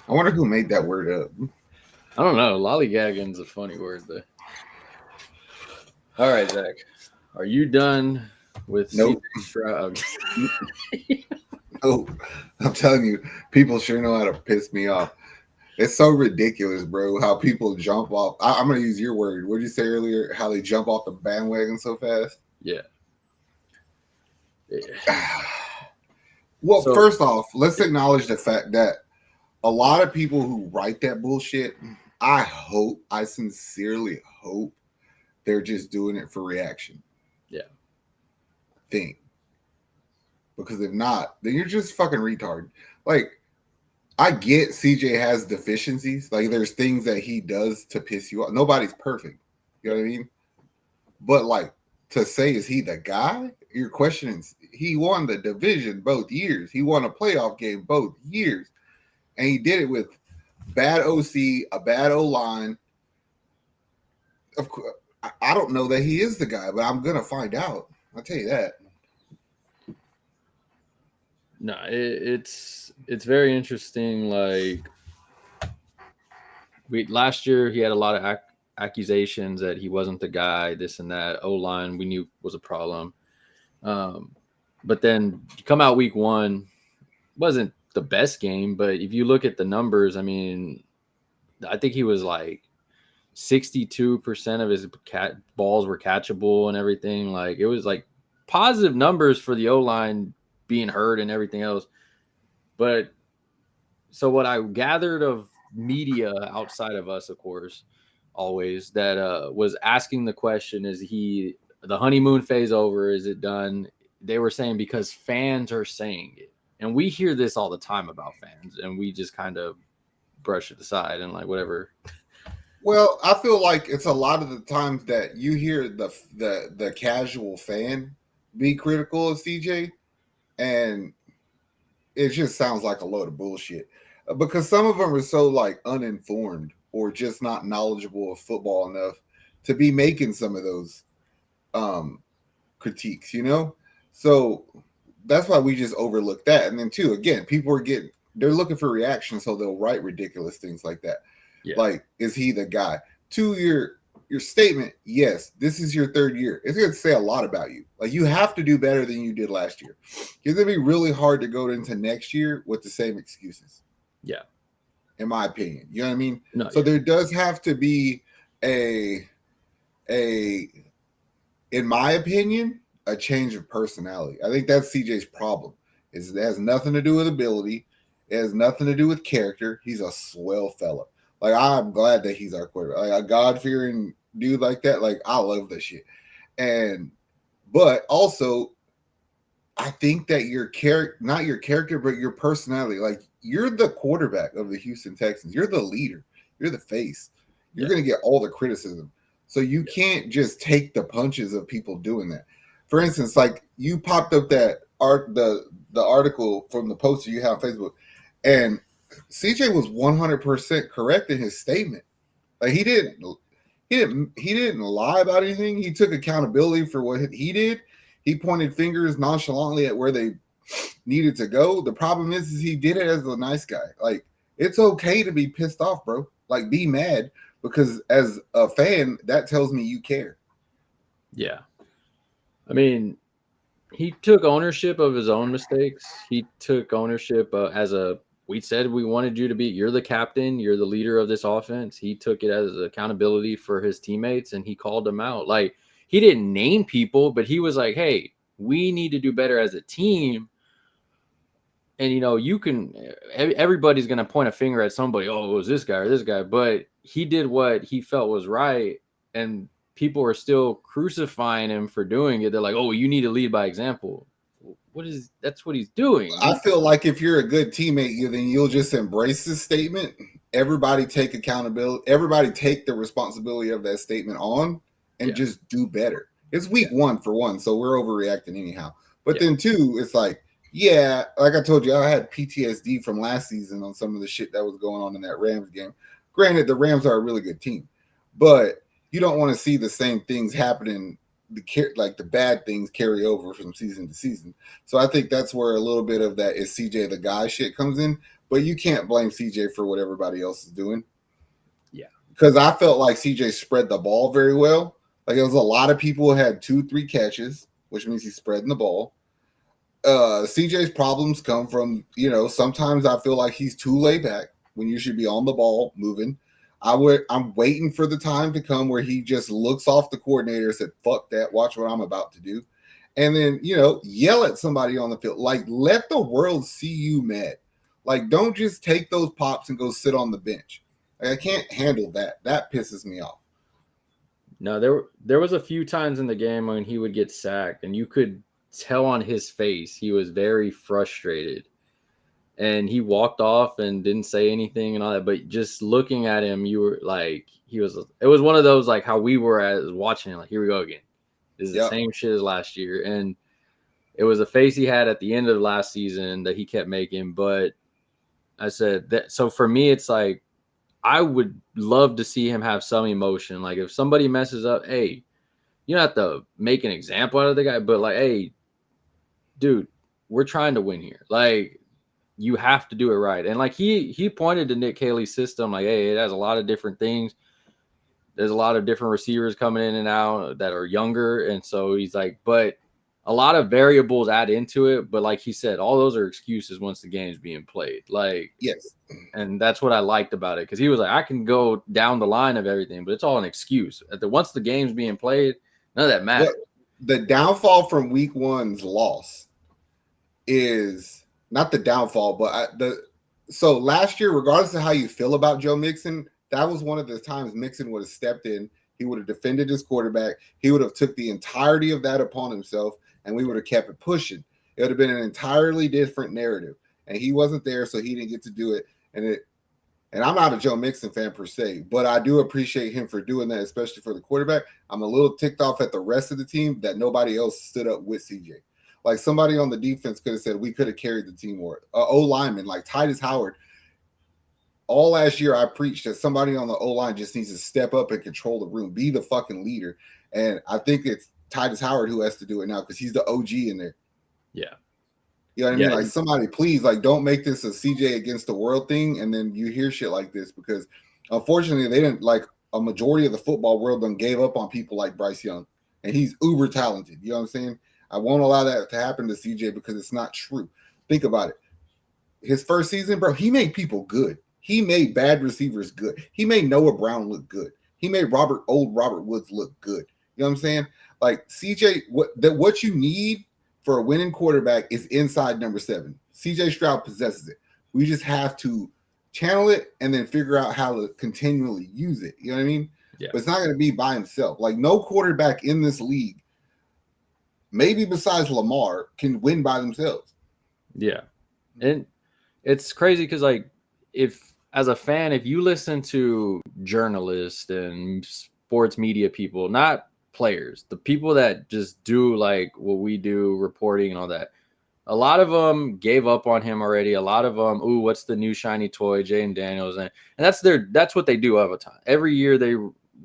I wonder who made that word up. I don't know. Lollygagging's a funny word, though. All right, Zach. Are you done with CJ Nope. Stroud? Nope. I'm telling you, people sure know how to piss me off. It's so ridiculous, bro, how people jump off. I'm going to use your word. What did you say earlier? How they jump off the bandwagon so fast? Yeah. Yeah. Well, So, first off, let's yeah. acknowledge the fact that a lot of people who write that bullshit, I sincerely hope they're just doing it for reaction. Yeah. Think. Because if not, then you're just fucking retard. Like, I get CJ has deficiencies. Like, there's things that he does to piss you off. Nobody's perfect. You know what I mean? But, like, to say, is he the guy? You're questioning. He won the division both years. He won a playoff game both years. And he did it with bad OC, a bad O line. Of course, I don't know that he is the guy, but I'm going to find out. I'll tell you that. No, it's very interesting. Like we last year, he had a lot of accusations that he wasn't the guy, this and that. O line we knew was a problem. Um, but then you come out week one, wasn't the best game, but if you look at the numbers, I mean, I think he was like 62% of his balls were catchable and everything. Like it was like positive numbers for the O line being hurt and everything else. But so what I gathered of media outside of us, of course, always that was asking the question: Is he the honeymoon phase over? Is it done? They were saying because fans are saying it, and we hear this all the time about fans, and we just kind of brush it aside and like whatever. Well, I feel like it's a lot of the times that you hear the casual fan be critical of CJ, and it just sounds like a load of bullshit. Because some of them are so like uninformed or just not knowledgeable of football enough to be making some of those um, critiques, you know. So that's why we just overlook that. And then too, again, people are getting they're looking for reaction, so they'll write ridiculous things like that. Yeah, Like, is he the guy? To your statement, yes, this is your third year. It's going to say a lot about you. Like, you have to do better than you did last year. It's going to be really hard to go into next year with the same excuses, yeah, in my opinion. You know what I mean? no, So yeah, there does have to be a a in my opinion, a change of personality. I think that's CJ's problem. Is it has nothing to do with ability. It has nothing to do with character. He's a swell fella. Like, I'm glad that he's our quarterback. Like, a God fearing dude like that. Like, I love that shit. And but also, I think that your character, not your character, but your personality. Like, you're the quarterback of the Houston Texans. You're the leader. You're the face. You're yeah, going to get all the criticism. So you yeah, can't just take the punches of people doing that. For instance, like, you popped up that the article from the poster you have on Facebook, and CJ was 100% correct in his statement. Like, he didn't lie about anything. He took accountability for what he did. He pointed fingers nonchalantly at where they needed to go. The problem is he did it as a nice guy. Like, it's okay to be pissed off, bro. Like, be mad, because as a fan, that tells me you care. yeah. I mean, he took ownership of his own mistakes. He took ownership as a we said we wanted you to be you're the captain, you're the leader of this offense. He took it as accountability for his teammates and he called them out. Like he didn't name people, but he was like, "Hey, we need to do better as a team." And you can everybody's going to point a finger at somebody, "Oh, it was this guy or this guy," but he did what he felt was right and people are still crucifying him for doing it. They're like, "Oh, you need to lead by example." What is that's what he's doing. I feel like if you're a good teammate, then you'll just embrace this statement. Everybody take accountability. Everybody take the responsibility of that statement on, and Yeah, just do better. It's week yeah, one for one, so we're overreacting anyhow. But yeah, then two, it's like, yeah, like I told you, I had PTSD from last season on some of the shit that was going on in that Rams game. Granted, the Rams are a really good team, but you don't want to see the same things happening. Like the bad things carry over from season to season. So I think that's where a little bit of that is CJ the guy shit comes in. but you can't blame CJ for what everybody else is doing. Yeah. Because I felt like CJ spread the ball very well. Like it was a lot of people who had 2-3 catches, which means he's spreading the ball. CJ's problems come from, sometimes I feel like he's too laid back when you should be on the ball moving. I'm waiting for the time to come where he just looks off the coordinator and said, fuck that, watch what I'm about to do. And then, yell at somebody on the field. Like, let the world see you mad. Like, don't just take those pops and go sit on the bench. Like, I can't handle that. That pisses me off. No, there was a few times in the game when he would get sacked, and you could tell on his face he was very frustrated. And he walked off and didn't say anything and all that. But just looking at him, you were like, it was one of those like how we were as watching it, like, here we go again. This is the same shit as last year. And it was a face he had at the end of last season that he kept making. But I said that, so for me, it's like, I would love to see him have some emotion. Like if somebody messes up, hey, you don't have to make an example out of the guy, but like, hey, dude, we're trying to win here. Like, you have to do it right. And like he pointed to Nick Haley's system, like, hey, it has a lot of different things. There's a lot of different receivers coming in and out that are younger. And so he's like, but a lot of variables add into it. But like he said, all those are excuses once the game's being played. Like, yes. And that's what I liked about it. Cause he was like, I can go down the line of everything, but it's all an excuse. Once the game's being played, none of that matters. The downfall from week one's loss is not the downfall, but so last year, regardless of how you feel about Joe Mixon, that was one of the times Mixon would have stepped in. He would have defended his quarterback. He would have took the entirety of that upon himself, and we would have kept it pushing. It would have been an entirely different narrative, and he wasn't there, so he didn't get to do it. And I'm not a Joe Mixon fan per se, but I do appreciate him for doing that, especially for the quarterback. I'm a little ticked off at the rest of the team that nobody else stood up with CJ. Like somebody on the defense could have said we could have carried the team, or O-lineman like Titus Howard. All last year I preached that somebody on the O-line just needs to step up and control the room, be the fucking leader. And I think it's Titus Howard who has to do it now because he's the OG in there. Yeah. You know what I mean? Like somebody please, like don't make this a CJ against the world thing. And then you hear shit like this because unfortunately they didn't, like a majority of the football world done gave up on people like Bryce Young, and he's uber talented. You know what I'm saying? I won't allow that to happen to CJ because it's not true. Think about it. His first season, bro, he made people good. He made bad receivers good. He made Noah Brown look good. He made old Robert Woods look good. You know what I'm saying? Like CJ, what you need for a winning quarterback is inside number 7. CJ Stroud possesses it. We just have to channel it and then figure out how to continually use it. You know what I mean? Yeah. But it's not going to be by himself. Like no quarterback in this league, maybe besides Lamar, can win by themselves. Yeah. And it's crazy because like if as a fan, if you listen to journalists and sports media people, not players, the people that just do like what we do, reporting and all that, a lot of them gave up on him already. A lot of them, ooh, what's the new shiny toy, Jaden Daniels, and that's what they do all the time. Every year they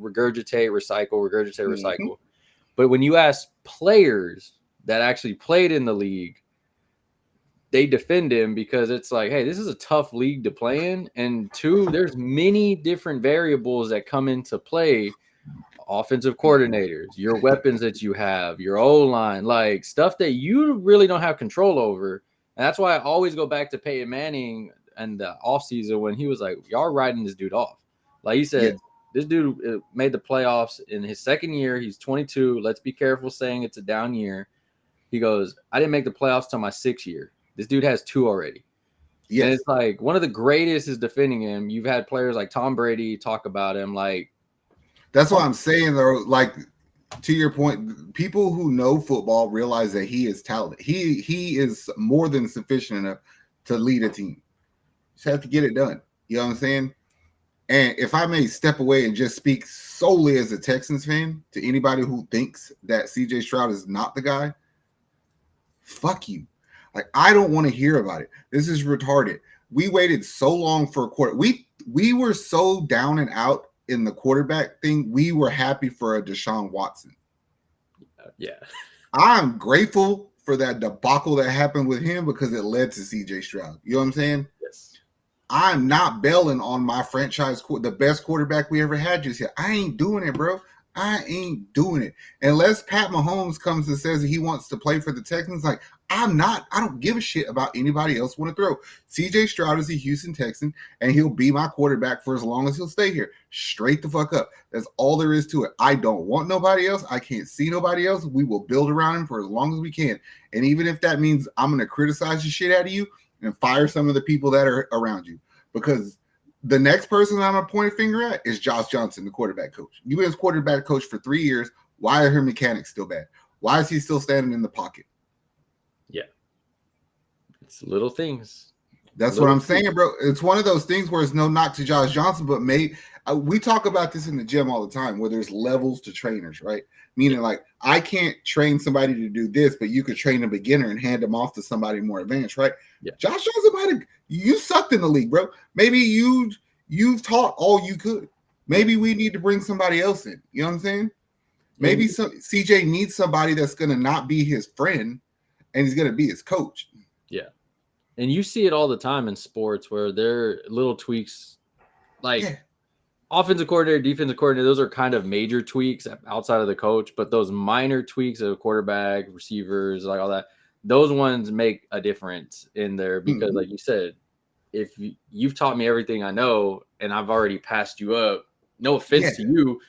regurgitate, recycle. But when you ask players that actually played in the league, they defend him because it's like, hey, this is a tough league to play in. And 2, there's many different variables that come into play. Offensive coordinators, your weapons that you have, your O-line, like stuff that you really don't have control over. And that's why I always go back to Peyton Manning and the offseason when he was like, y'all riding this dude off. Like he said, This dude made the playoffs in his second year. He's 22. Let's be careful saying it's a down year. He goes, I didn't make the playoffs till my 6th year. This dude has 2 already. Yes. And it's like one of the greatest is defending him. You've had players like Tom Brady talk about him. Like, that's what I'm saying, though. Like, to your point, people who know football realize that he is talented. He is more than sufficient enough to lead a team. Just have to get it done. You know what I'm saying? And if I may step away and just speak solely as a Texans fan to anybody who thinks that CJ Stroud is not the guy, fuck you. Like, I don't want to hear about it. This is retarded. We waited so long for a quarter. We were so down and out in the quarterback thing. We were happy for a Deshaun Watson. Yeah. I'm grateful for that debacle that happened with him because it led to CJ Stroud. You know what I'm saying? Yes. I'm not bailing on my franchise, the best quarterback we ever had just yet. I ain't doing it, bro. I ain't doing it. Unless Pat Mahomes comes and says that he wants to play for the Texans, like, I don't give a shit about anybody else want to throw. CJ Stroud is a Houston Texan, and he'll be my quarterback for as long as he'll stay here. Straight the fuck up. That's all there is to it. I don't want nobody else. I can't see nobody else. We will build around him for as long as we can. And even if that means I'm going to criticize the shit out of you and fire some of the people that are around you, because the next person I'm going to point a finger at is Josh Johnson, the quarterback coach. You been quarterback coach for 3 years. Why are her mechanics still bad? Why is he still standing in the pocket? Yeah. It's little things. That's what I'm saying, bro. It's one of those things where it's no knock to Josh Johnson, but we talk about this in the gym all the time where there's levels to trainers, right? Meaning, like, I can't train somebody to do this, but you could train a beginner and hand them off to somebody more advanced, right? Yeah. Josh Johnson you sucked in the league, bro. Maybe you've taught all you could. Maybe we need to bring somebody else in. You know what I'm saying? Maybe CJ needs somebody that's going to not be his friend and he's going to be his coach. Yeah. And you see it all the time in sports where there are little tweaks, like offensive coordinator, defensive coordinator. Those are kind of major tweaks outside of the coach, but those minor tweaks of quarterback, receivers, like all that, those ones make a difference in there because, like you said, if you've taught me everything I know and I've already passed you up, no offense to you,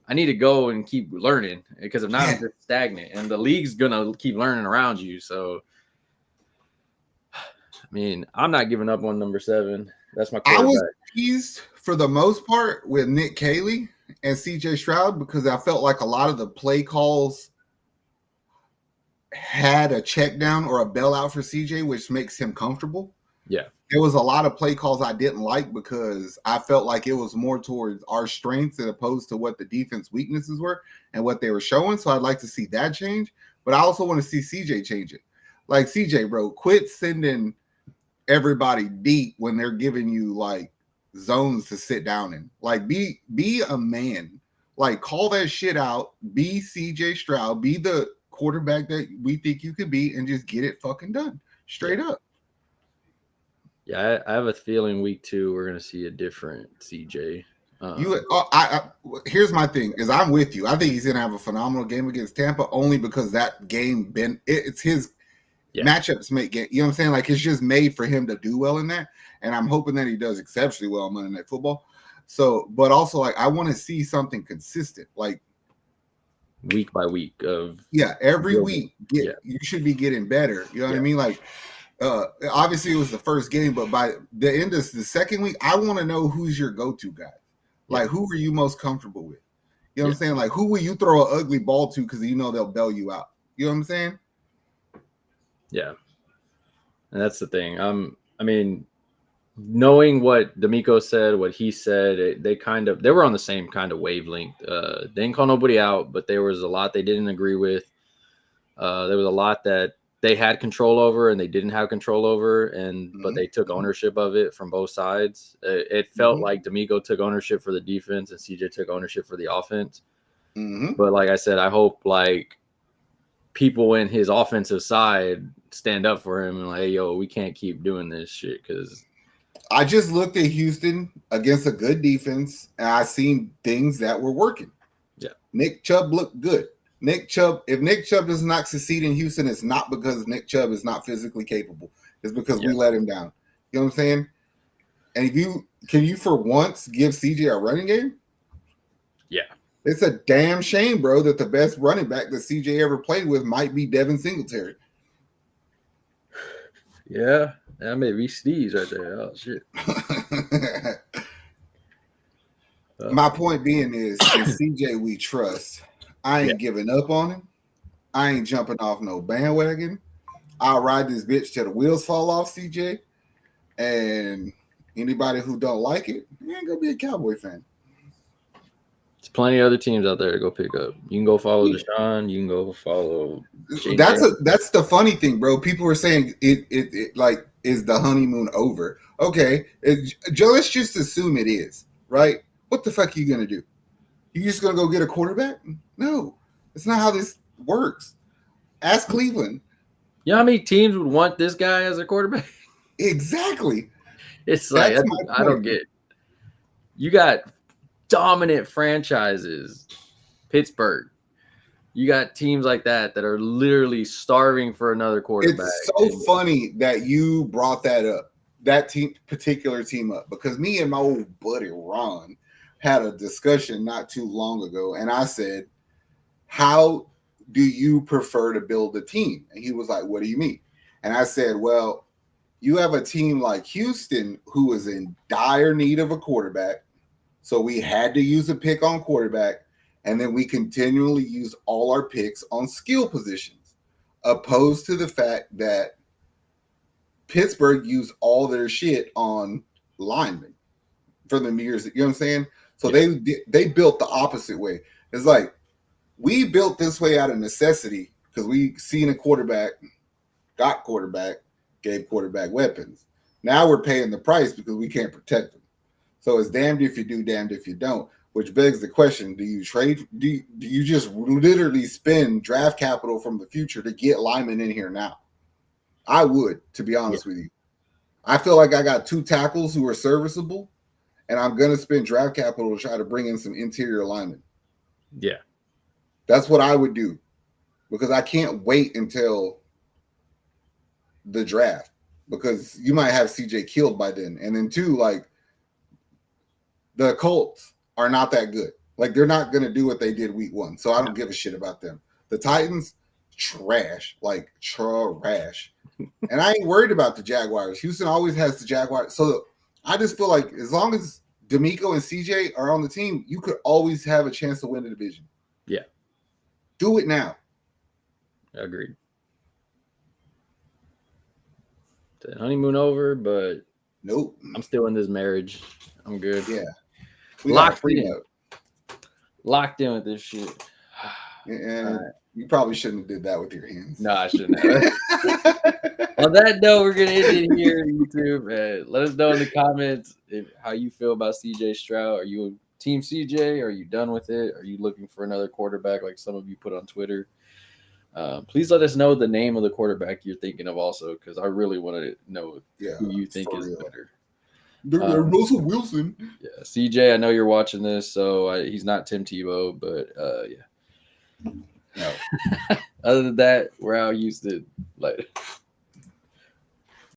I need to go and keep learning because if not, I'm just stagnant and the league's going to keep learning around you. So, I mean, I'm not giving up on number 7. That's my quarterback. I was pleased for the most part with Nick Caley and CJ Stroud because I felt like a lot of the play calls had a check down or a bailout for CJ, which makes him comfortable. Yeah. There was a lot of play calls I didn't like because I felt like it was more towards our strengths as opposed to what the defense weaknesses were and what they were showing. So I'd like to see that change. But I also want to see CJ change it. Like, CJ, bro, quit sending everybody deep when they're giving you like zones to sit down in. Like, be a man. Like, call that shit out. Be CJ Stroud. Be the quarterback that we think you could be and just get it fucking done. Straight up. Yeah, I have a feeling week 2 we're going to see a different CJ. Here's my thing is I'm with you. I think he's going to have a phenomenal game against Tampa only because that game it's his matchups make it. You know what I'm saying? Like, it's just made for him to do well in that, and I'm hoping that he does exceptionally well on Monday Night Football. So, but also, like, I want to see something consistent, like week by week of every week. You should be getting better. You know what I mean? Like, obviously it was the first game, but by the end of the second week, I want to know who's your go-to guy. Like, who are you most comfortable with? You know what I'm saying? Like, who will you throw an ugly ball to because you know they'll bail you out? You know what I'm saying? Yeah. And that's the thing. I mean, knowing what D'Amico said, what he said, they were on the same kind of wavelength. They didn't call nobody out, but there was a lot they didn't agree with. There was a lot that they had control over and they didn't have control over, but they took ownership of it from both sides. It felt like D'Amico took ownership for the defense and CJ took ownership for the offense. But like I said, I hope like people in his offensive side stand up for him and like, hey, yo, we can't keep doing this shit because I just looked at Houston against a good defense and I seen things that were working. Yeah. Nick Chubb looked good. If Nick Chubb does not succeed in Houston, it's not because Nick Chubb is not physically capable. It's because we let him down. You know what I'm saying? And can you for once give CJ a running game? Yeah. It's a damn shame, bro, that the best running back that CJ ever played with might be Devin Singletary. Yeah, that may be Steve's right there. Oh, shit. My point being is CJ we trust. I ain't giving up on him. I ain't jumping off no bandwagon. I'll ride this bitch till the wheels fall off, CJ. And anybody who don't like it, you ain't gonna be a Cowboy fan. There's plenty of other teams out there to go pick up. You can go follow Deshaun. You can go follow. That's the funny thing, bro. People were saying it like, is the honeymoon over? Okay, Joe. Let's just assume it is, right? What the fuck are you gonna do? You just gonna go get a quarterback? No, that's not how this works. Ask Cleveland. You know how many teams would want this guy as a quarterback? Exactly. It's like That's my I don't point. get. You got dominant franchises, Pittsburgh. You got teams like that are literally starving for another quarterback. It's so funny that you brought that particular team up, because me and my old buddy Ron had a discussion not too long ago, and I said, how do you prefer to build a team? And he was like, what do you mean? And I said, well, you have a team like Houston who is in dire need of a quarterback. So we had to use a pick on quarterback, and then we continually use all our picks on skill positions, opposed to the fact that Pittsburgh used all their shit on linemen for the years. You know what I'm saying? So they built the opposite way. It's like, we built this way out of necessity because we seen a quarterback, got quarterback, gave quarterback weapons. Now we're paying the price because we can't protect them. So it's damned if you do, damned if you don't. Which begs the question: do you trade? Do you just literally spend draft capital from the future to get linemen in here now? I would, to be honest with you. I feel like I got 2 tackles who are serviceable, and I'm gonna spend draft capital to try to bring in some interior linemen. Yeah. That's what I would do, because I can't wait until the draft, because you might have CJ killed by then. And then 2, like, the Colts are not that good. Like, they're not going to do what they did week 1. So I don't give a shit about them. The Titans, trash. Like, trash. And I ain't worried about the Jaguars. Houston always has the Jaguars. So I just feel like as long as D'Amico and CJ are on the team, you could always have a chance to win the division. Yeah. Do it now. Agreed. The honeymoon over, but nope. I'm still in this marriage. I'm good. Yeah. Locked in. Locked in with this shit. And you probably shouldn't have did that with your hands. No, I shouldn't have. On that note, we're going to end it here on YouTube. Let us know in the comments how you feel about CJ Stroud. Are you team CJ? Are you done with it? Are you looking for another quarterback like some of you put on Twitter? Please let us know the name of the quarterback you're thinking of also, because I really want to know who you think is better. Russell Wilson. Yeah, CJ, I know you're watching this, so he's not Tim Tebow, but yeah. No. Other than that, we're out Houston. Later.